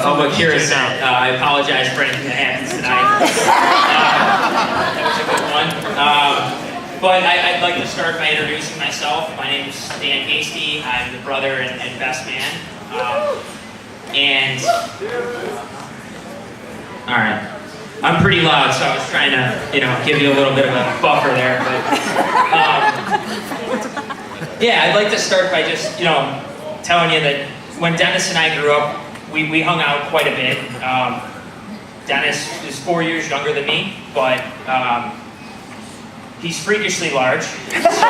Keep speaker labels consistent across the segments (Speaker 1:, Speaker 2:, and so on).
Speaker 1: of what Kira said. I apologize for anything that happens tonight. That was a good one. But I'd like to start by introducing myself. My name is Dan Hasty. I'm the brother and best man. All right. I'm pretty loud, so I was trying to, give you a little bit of a buffer there. But yeah, I'd like to start by just, telling you that when Dennis and I grew up, we hung out quite a bit. Dennis is 4 years younger than me, but he's freakishly large. So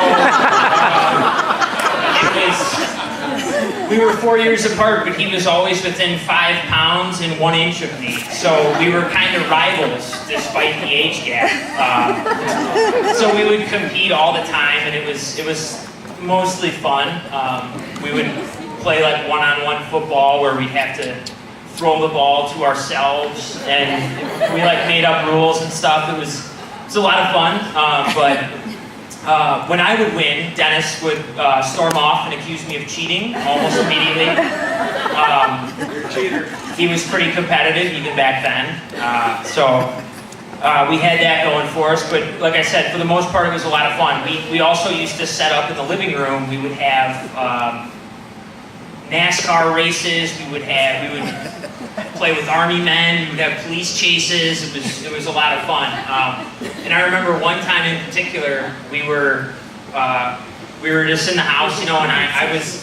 Speaker 1: we were 4 years apart, but he was always within 5 pounds and 1 inch of me. So we were kind of rivals despite the age gap. So we would compete all the time, and it was mostly fun. We would play like one-on-one football where we'd have to throw the ball to ourselves, and we like made up rules and stuff. It was a lot of fun, but when I would win, Dennis would storm off and accuse me of cheating almost immediately.
Speaker 2: You're a cheater.
Speaker 1: He was pretty competitive even back then, so we had that going for us. But like I said, for the most part, it was a lot of fun. We also used to set up in the living room. We would have NASCAR races. We would play with army men. We would have police chases. It was a lot of fun. And I remember one time in particular, we were just in the house, and I was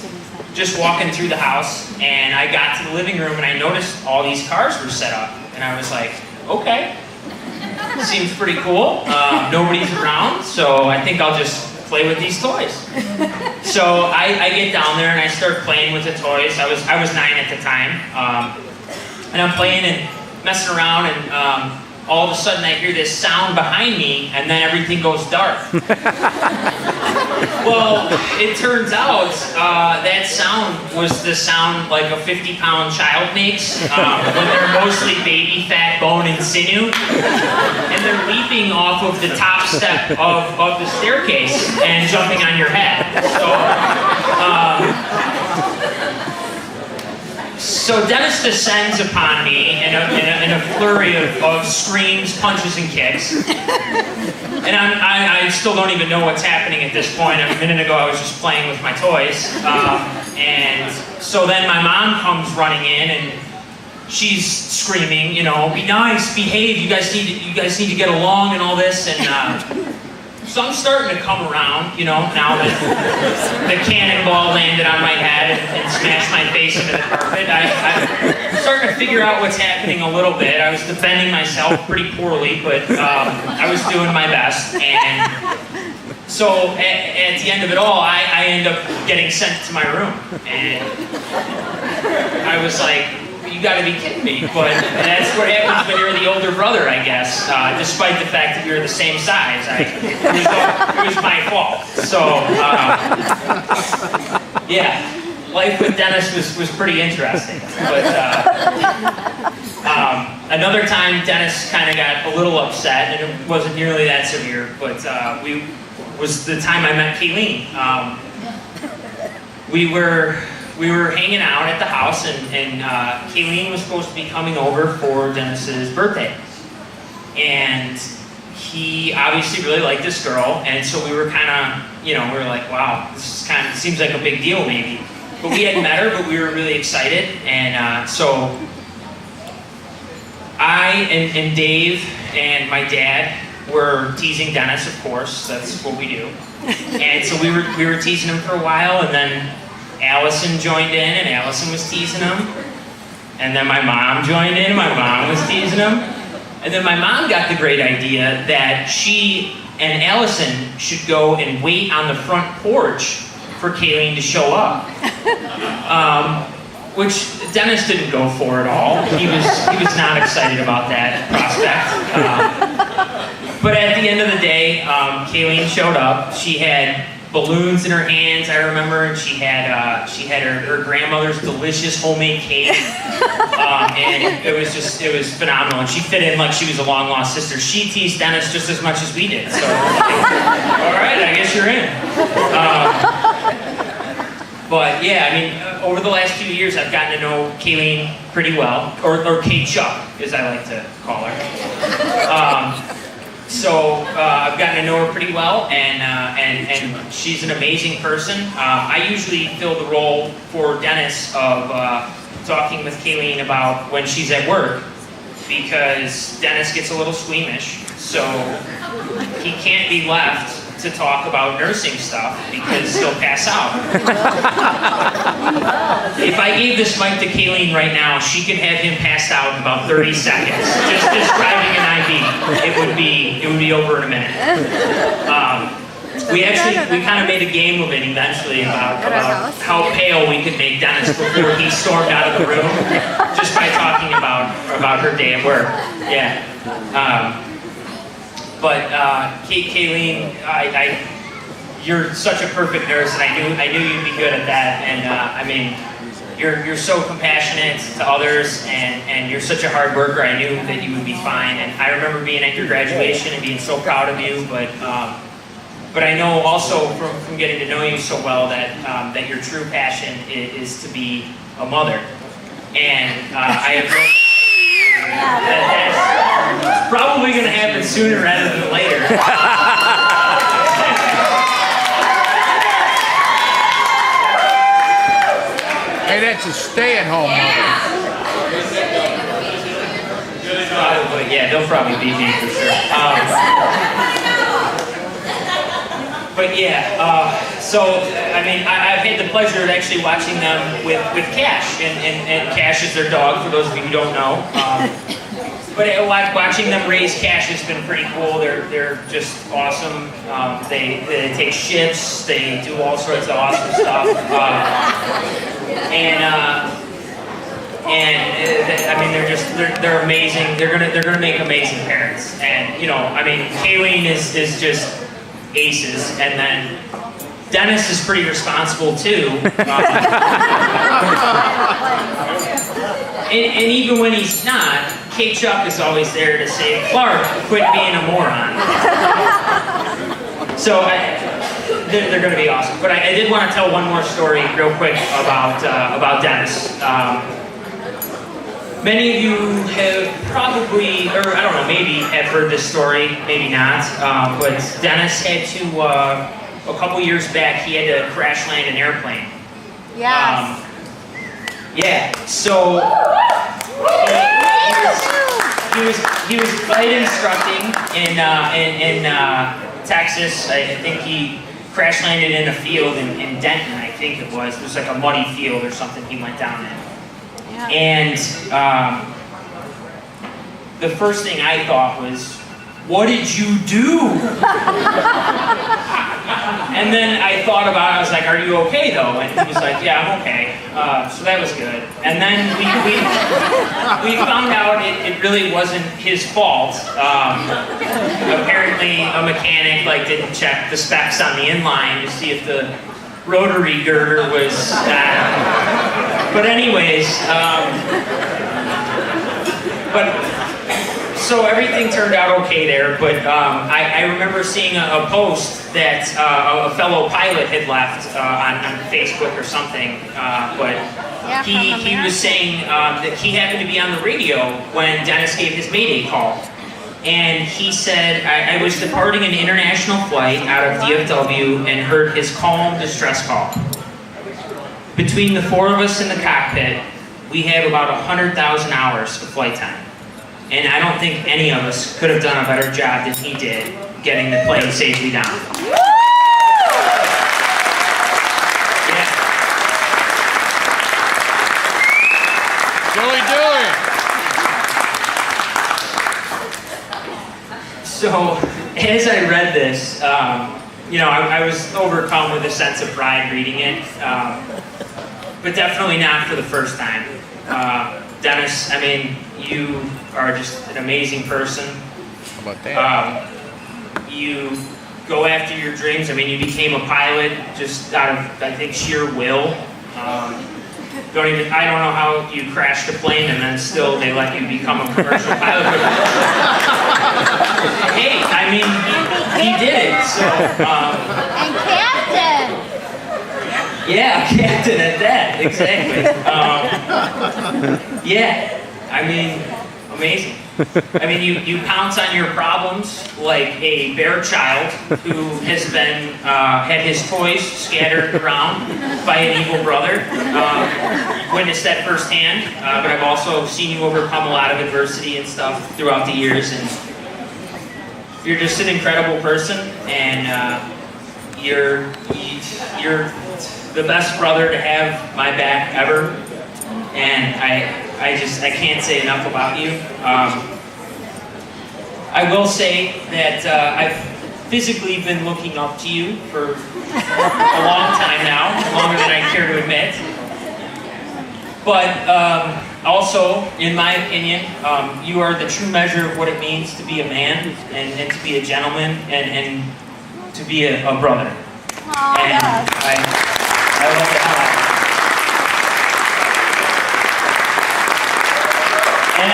Speaker 1: just walking through the house, and I got to the living room, and I noticed all these cars were set up, and I was like, okay, seems pretty cool. Nobody's around, so I think I'll just play with these toys. So I get down there and I start playing with the toys. I was 9 at the time, and I'm playing and messing around, and all of a sudden I hear this sound behind me, and then everything goes dark. Well, it turns out that sound was the sound like a 50-pound child makes when they're mostly baby fat, bone, and sinew, and they're leaping off of the top step of the staircase and jumping on your head. So Dennis descends upon me in a flurry of screams, punches, and kicks. And I still don't even know what's happening at this point. A minute ago, I was just playing with my toys. And so then my mom comes running in, and she's screaming, be nice, behave, you guys need to get along and all this. And so I'm starting to come around, now that the cannonball landed on my head and smashed my face into the carpet. I'm starting to figure out what's happening a little bit. I was defending myself pretty poorly, but I was doing my best. And so at the end of it all, I end up getting sent to my room. And I was like, you gotta be kidding me. But that's what happens when you're the older brother, I guess. Despite the fact that we were the same size, it was my fault. So, yeah, life with Dennis was pretty interesting. But another time, Dennis kind of got a little upset, and it wasn't nearly that severe. But was the time I met Kayleen. We were hanging out at the house, and Kayleen was supposed to be coming over for Dennis's birthday. And he obviously really liked this girl, and so we were kind of, we were like, wow, this seems like a big deal maybe. But we hadn't met her, but we were really excited, and so I and Dave and my dad were teasing Dennis, of course, that's what we do. And so we were teasing him for a while, and then Allison joined in, and Allison was teasing him. And then my mom joined in, and my mom was teasing him. And then my mom got the great idea that she and Allison should go and wait on the front porch for Kayleen to show up. Which Dennis didn't go for at all. He was not excited about that prospect. But at the end of the day, Kayleen showed up. She had balloons in her hands, I remember, and she had her grandmother's delicious homemade cake, and it was phenomenal. And she fit in like she was a long lost sister. She teased Dennis just as much as we did. So, all right, I guess you're in. But yeah, I mean, over the last few years, I've gotten to know Kayleen pretty well, or Kate Chuck, as I like to call her. So I've gotten to know her pretty well, and she's an amazing person. I usually fill the role for Dennis of talking with Kayleen about when she's at work, because Dennis gets a little squeamish, so he can't be left to talk about nursing stuff because he'll pass out. If I gave this mic to Kayleen right now, she could have him passed out in about 30 seconds. Just describing an IV, it would be over in a minute. We kind of made a game of it eventually about how pale we could make Dennis before he stormed out of the room, just by talking about her day at work. Yeah. But Kayleen, you're such a perfect nurse, and I knew you'd be good at that. And I mean, you're so compassionate to others, and you're such a hard worker. I knew that you would be fine. And I remember being at your graduation and being so proud of you. But I know also from getting to know you so well that your true passion is to be a mother. And I have that's probably going to happen sooner rather than later.
Speaker 3: Hey, that's a stay-at-home mother.
Speaker 1: Probably, yeah, they'll probably be me for sure. But yeah, so I mean, I've had the pleasure of actually watching them with Cash, and Cash is their dog, for those of you who don't know. But watching them raise Cash has been pretty cool. They're just awesome. They take shifts. They do all sorts of awesome stuff. I mean, they're amazing. They're gonna make amazing parents. And you know, I mean, Kayleen is just aces, and then Dennis is pretty responsible too. And even when he's not, Kate Chuck is always there to say, "Clark, quit being a moron." So they're going to be awesome. But I did want to tell one more story real quick about Dennis. Many of you have probably, or I don't know, maybe have heard this story, maybe not. But Dennis had to, a couple years back, he had to crash land an airplane.
Speaker 4: Yes.
Speaker 1: Yeah, so he was flight instructing in Texas. I think he crash landed in a field in Denton, I think it was. It was like a muddy field or something he went down in.
Speaker 4: Yeah.
Speaker 1: And the first thing I thought was, what did you do? And then I thought about it, I was like, are you okay though? And he was like, yeah, I'm okay. So that was good. And then we found out it really wasn't his fault. Apparently a mechanic didn't check the specs on the inline to see if the rotary girder was, but anyways, so everything turned out okay there, but I remember seeing a post that a fellow pilot had left on Facebook or something, but
Speaker 4: Yeah,
Speaker 1: he was saying that he happened to be on the radio when Dennis gave his Mayday call. And he said, I was departing an international flight out of DFW and heard his calm distress call. Between the four of us in the cockpit, we have about 100,000 hours of flight time. And I don't think any of us could have done a better job than he did getting the plane safely down. Yeah.
Speaker 3: Joey Dewey.
Speaker 1: So, as I read this, I was overcome with a sense of pride reading it, but definitely not for the first time. Dennis, I mean, you are just an amazing person.
Speaker 3: How about that?
Speaker 1: You go after your dreams. I mean, you became a pilot just out of, I think, sheer will. I don't know how you crashed a plane and then still they let you become a commercial pilot. Hey, I mean, he did it. So.
Speaker 4: And Captain.
Speaker 1: Yeah, captain at that, exactly. Yeah, I mean, amazing. I mean, you pounce on your problems like a bear child who has been, had his toys scattered around by an evil brother. Witnessed that firsthand, but I've also seen you overcome a lot of adversity and stuff throughout the years, and you're just an incredible person, and you're the best brother to have my back ever, and I can't say enough about you. I will say that I've physically been looking up to you for a long time now, longer than I care to admit. But also, in my opinion, you are the true measure of what it means to be a man, and to be a gentleman, and to be a brother.
Speaker 4: Oh,
Speaker 1: And
Speaker 4: yes.
Speaker 1: I love the hell out of you. And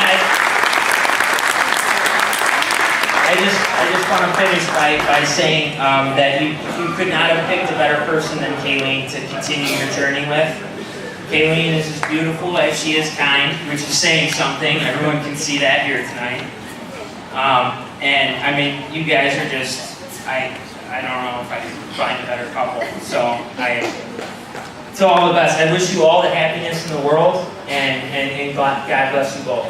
Speaker 1: I just want to finish by saying that you could not have picked a better person than Kayleen to continue your journey with. Kayleen is as beautiful as she is kind, which is saying something. Everyone can see that here tonight. And I mean, you guys are just, I don't know if I can find a better couple. So it's all the best. I wish you all the happiness in the world, and God bless you both.